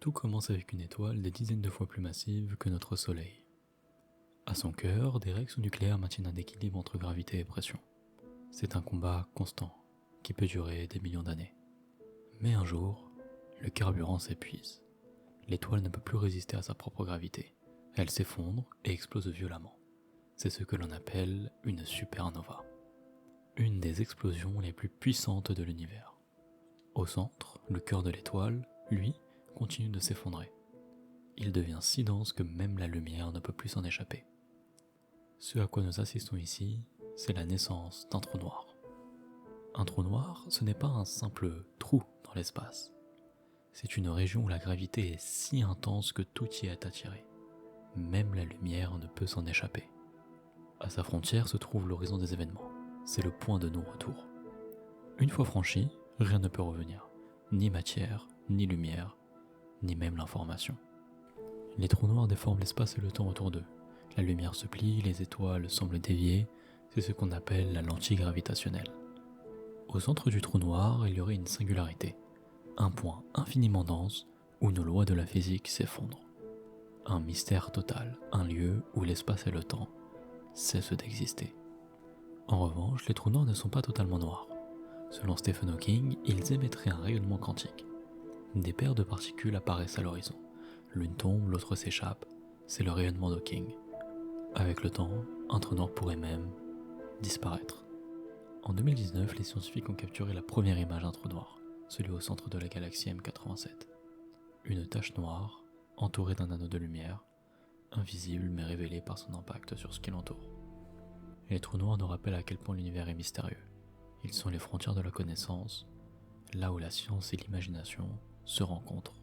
Tout commence avec une étoile des dizaines de fois plus massive que notre Soleil. À son cœur, des réactions nucléaires maintiennent un équilibre entre gravité et pression. C'est un combat constant, qui peut durer des millions d'années. Mais un jour, le carburant s'épuise. L'étoile ne peut plus résister à sa propre gravité. Elle s'effondre et explose violemment. C'est ce que l'on appelle une supernova. Une des explosions les plus puissantes de l'univers. Au centre, le cœur de l'étoile, lui, continue de s'effondrer. Il devient si dense que même la lumière ne peut plus s'en échapper. Ce à quoi nous assistons ici, c'est la naissance d'un trou noir. Un trou noir, ce n'est pas un simple trou dans l'espace. C'est une région où la gravité est si intense que tout y est attiré. Même la lumière ne peut s'en échapper. À sa frontière se trouve l'horizon des événements. C'est le point de non-retour. Une fois franchi, rien ne peut revenir. Ni matière, ni lumière, ni même l'information. Les trous noirs déforment l'espace et le temps autour d'eux. La lumière se plie, les étoiles semblent dévier, c'est ce qu'on appelle la lentille gravitationnelle. Au centre du trou noir, il y aurait une singularité, un point infiniment dense où nos lois de la physique s'effondrent. Un mystère total, un lieu où l'espace et le temps cessent d'exister. En revanche, les trous noirs ne sont pas totalement noirs. Selon Stephen Hawking, ils émettraient un rayonnement quantique. Des paires de particules apparaissent à l'horizon. L'une tombe, l'autre s'échappe, c'est le rayonnement d'Hawking. Avec le temps, un trou noir pourrait même disparaître. En 2019, les scientifiques ont capturé la première image d'un trou noir, celui au centre de la galaxie M87. Une tache noire, entourée d'un anneau de lumière, invisible mais révélée par son impact sur ce qui l'entoure. Les trous noirs nous rappellent à quel point l'univers est mystérieux. Ils sont les frontières de la connaissance, là où la science et l'imagination se rencontrent.